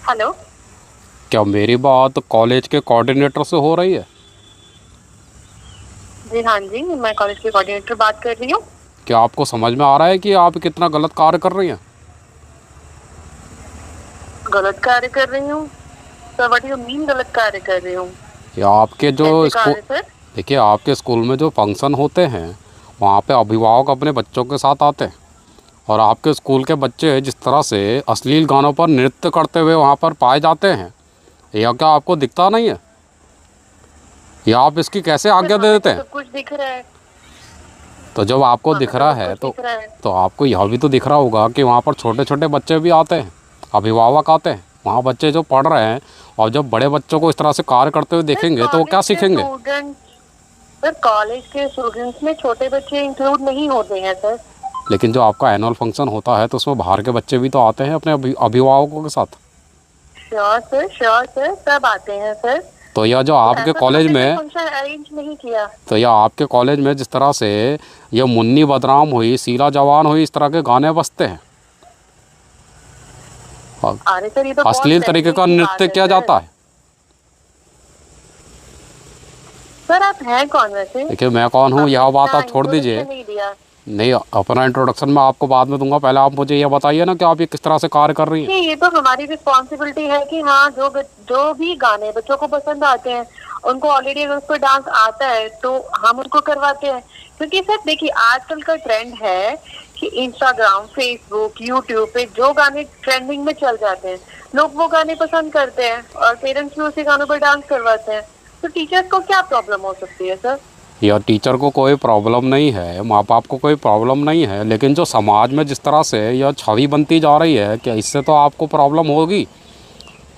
Hello. क्या मेरी बात कॉलेज के कोऑर्डिनेटर से हो रही है? जी हाँ जी, मैं कॉलेज की कोऑर्डिनेटर बात कर रही हूँ। क्या आपको समझ में आ रहा है कि आप कितना गलत कार्य कर रही हैं? गलत कार्य कर रही हूँ? सर व्हाट यू मीन गलत कार्य कर रही हूँ? या आपके जो कैसे स्कूल कार्य सर? देखिए, आपके स्कूल में जो फंक्शन होते हैं वहाँ पे अभिभावक अपने बच्चों के साथ आते हैं, और आपके स्कूल के बच्चे जिस तरह से अश्लील गानों पर नृत्य करते हुए वहाँ पर पाए जाते हैं, यह क्या आपको दिखता नहीं है? या आप इसकी कैसे सर आज्ञा दे हमें देते तो हैं? सब कुछ दिख रहा है। तो जब आपको हमें दिख तो रहा सब है कुछ तो दिख रहा है। तो आपको यह भी तो दिख रहा होगा कि वहाँ पर छोटे छोटे बच्चे भी आते हैं, अभिभावक आते हैं, वहाँ बच्चे जो पढ़ रहे हैं। और जब बड़े बच्चों को इस तरह से कार्य करते हुए सर देखेंगे तो वो क्या कॉलेज के सीखेंगे? स्टूडेंट सर कॉलेज के स्टूडेंट्स में छोटे बच्चे इंक्लूड नहीं होते हैं सर। लेकिन जो आपका एनुअल फंक्शन होता है तो उसमें बाहर के बच्चे भी तो आते हैं अपने अभिभावकों के साथ। श्योर सर सब आते हैं सर। तो यह जो तो आपके ऐसा तो कॉलेज हमने कोई में फंक्शन अरेंज नहीं किया। तो यह आपके कॉलेज में जिस तरह से यह मुन्नी बदनाम हुई, सीला जवान हुई, इस तरह के गाने बजते हैं और अरे सर ये तो बहुत अश्लील तरीके बहने का की बात नृत्य है किया सर। जाता है। सर आप हैं कौन वैसे? देखिए, मैं कौन हूँ आपने यह बात अपना आप छोड़ दीजिए। इंट्रोडक्शन नहीं दिया। नहीं, अपना इंट्रोडक्शन मैं आपको बाद में दूंगा। पहले आप मुझे ये बताइए ना कि आप ये किस तरह से कार्य कर रही हैं। नहीं, ये तो हमारी रिस्पॉन्सिबिलिटी है कि हाँ जो भी गाने बच्चों को पसंद आते हैं उनको ऑलरेडी अगर उस पर डांस आता है तो हम उनको करवाते हैं। क्योंकि सर देखिए आजकल का ट्रेंड है कि इंस्टाग्राम, फेसबुक, यूट्यूब पे जो गाने ट्रेंडिंग में चल जाते हैं लोग वो गाने पसंद करते हैं और पेरेंट्स भी उसी गानों पर डांस करवाते हैं। तो टीचर्स को क्या प्रॉब्लम हो सकती है सर? या टीचर को कोई प्रॉब्लम नहीं है, माँ बाप को कोई प्रॉब्लम नहीं है, लेकिन जो समाज में जिस तरह से यह छवि बनती जा रही है, क्या इससे तो आपको प्रॉब्लम होगी।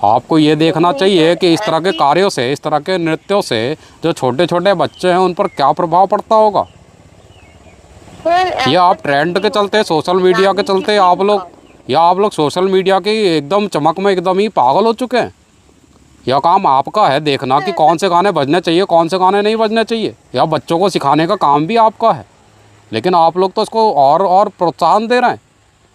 आपको ये देखना नहीं चाहिए सर कि इस तरह के ऐसी कार्यों से, इस तरह के नृत्यों से जो छोटे छोटे बच्चे हैं उन पर क्या प्रभाव पड़ता होगा। सर ये ऐसा आप कुछ ट्रेंड नहीं के चलते, होता सोशल मीडिया के यानी चलते किसी आप भी लोग, या आप लोग सोशल मीडिया की एकदम चमक में एकदम ही पागल हो चुके हैं। यह काम आपका है देखना कि ऐसा कौन से गाने बजने चाहिए, कौन से गाने नहीं बजने चाहिए। या बच्चों को सिखाने का काम भी आपका है, लेकिन आप लोग तो इसको और प्रोत्साहन दे रहे हैं।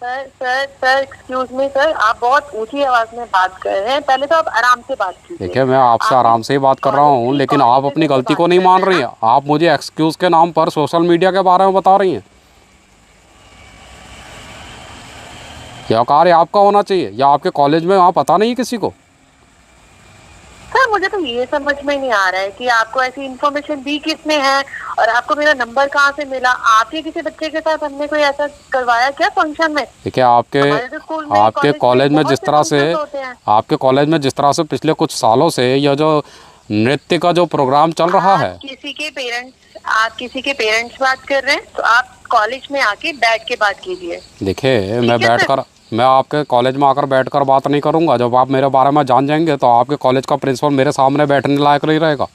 सर एक्सक्यूज मी सर, आप बहुत ऊंची आवाज में बात कर रहे हैं। पहले तो आप आराम से बात कीजिए। देखिए, मैं आपसे आप आराम से ही बात कर रहा कॉलेज हूँ, की लेकिन आप अपनी कोऑर्डिनेटर से गलती बात को नहीं कर मान रहे हैं रही ना? हैं। आप मुझे एक्सक्यूज़ के नाम पर सोशल मीडिया के बारे में बता रही हैं। यह कार्य आपका होना चाहिए, या आपके कॉलेज में वहाँ पता नहीं है किसी को। सर मुझे तो ये समझ में नहीं आ रहा है कि आपको ऐसी इन्फॉर्मेशन दी किसने है और आपको मेरा नंबर कहाँ से मिला। आपके किसी बच्चे के साथ हमने कोई ऐसा करवाया क्या फंक्शन में? देखिए, आपके हमारे तो स्कूल में, आपके कॉलेज में कॉलेज में बहुत जिस से तरह से फंक्शन होते हैं। आपके कॉलेज में जिस तरह से पिछले कुछ सालों से यह जो नृत्य का जो प्रोग्राम चल रहा है। आप किसी के पेरेंट्स बात कर रहे हैं तो आप कॉलेज में आके बैठ के बात कीजिए। देखिए, ठीक है सर। मैं आपके कॉलेज में आकर बैठकर बात नहीं करूंगा। जब आप मेरे बारे में जान जाएंगे तो आपके कॉलेज का प्रिंसिपल मेरे सामने बैठने लायक नहीं रहेगा।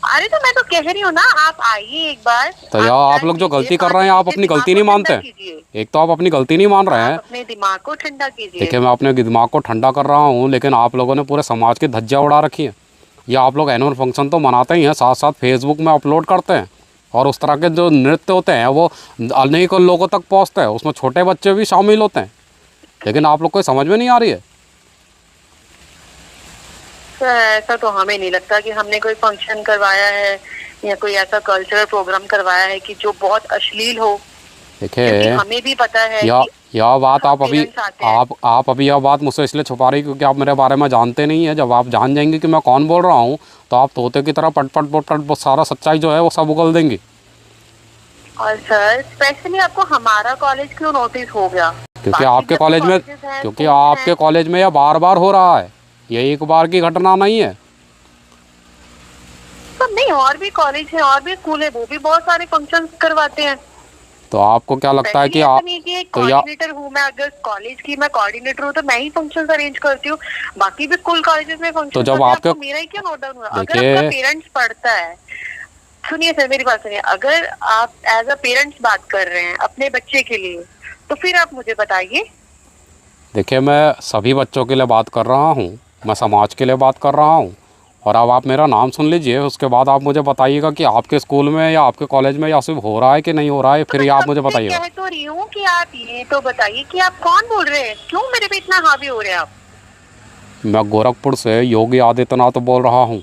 अरे तो मैं तो कह रही हूँ ना, आप आइए एक बार। तो यार, आप लोग जो गलती कर रहे हैं, आप अपनी गलती नहीं मानते हैं। कीजिए। एक तो आप अपनी गलती नहीं मान रहे आप हैं। अपने दिमाग को ठंडा कीजिए। देखिए, मैं अपने दिमाग को ठंडा कर रहा हूँ, लेकिन आप लोगों ने पूरे समाज की धज्जियाँ उड़ा रखी है। या आप लोग एनुअल फंक्शन तो मनाते ही हैं, साथ साथ फेसबुक में अपलोड करते हैं, और उस तरह के जो नृत्य होते हैं वो अनेक लोगों तक पहुँचते हैं, उसमें छोटे बच्चे भी शामिल होते हैं, लेकिन आप लोग को समझ में नहीं आ रही है। सर ऐसा तो हमें नहीं लगता कि हमने कोई फंक्शन करवाया है या कोई ऐसा कल्चरल प्रोग्राम करवाया है कि जो बहुत अश्लील हो। क्योंकि देखिए, हमें भी पता है यह कि यह बात आप अभी पेरेंट्स आते हैं। आप अभी यह बात मुझसे इसलिए छुपा रही क्योंकि आप मेरे बारे में जानते नहीं हैं। जब आप जान जाएंगे कि मैं कौन बोल रहा हूँ तो आप तोते की तरह पट पट पट पट सारा सच्चाई जो है वो सब उगल देंगी। और सर स्पेशली आपको हमारा कॉलेज क्यों नोटिस हो गया? क्योंकि बाकी आपके जब कॉलेज में कॉलेजेस हैं, क्योंकि स्कूल्स आपके हैं। कॉलेज में यह बार बार हो रहा है, ये एक बार की घटना नहीं है। तो नहीं, और भी कॉलेज है और भी स्कूल है, वो भी बहुत सारे फंक्शन करवाते हैं। तो आपको क्या लगता है कि ऐसा आप नहीं कि एक तो या कोऑर्डिनेटर हूँ मैं, अगर कॉलेज की मैं कोऑर्डिनेटर हूँ तो मैं ही फंक्शंस अरेंज करती हूँ। बाकी भी स्कूल कॉलेजेस में फंक्शन तो जब होते हैं, आपके आपको मेरा ही क्यों नोट डाउन हुआ? अगर देखिए, आपका पेरेंट्स पढ़ता है, सुनिए सर मेरी बात सुनिए, अगर आप एज अ पेरेंट्स बात कर रहे हैं अपने बच्चे के लिए तो फिर आप मुझे बताइए। देखिए, मैं सभी बच्चों के लिए बात कर रहा हूँ, मैं समाज के लिए बात कर रहा हूँ। और अब आप मेरा नाम सुन लीजिए, उसके बाद आप मुझे बताइएगा कि आपके स्कूल में या आपके कॉलेज में या सिर्फ हो रहा है कि नहीं हो रहा है, तो फिर मैं ये आप कब मुझे से बताइएगा। कह तो रही हूँ कि आप ये तो बताइए कि आप कौन बोल रहे हैं, क्यों मेरे पे इतना हावी हो रहे हैं आप? मैं गोरखपुर से योगी आदित्यनाथ बोल रहा हूँ।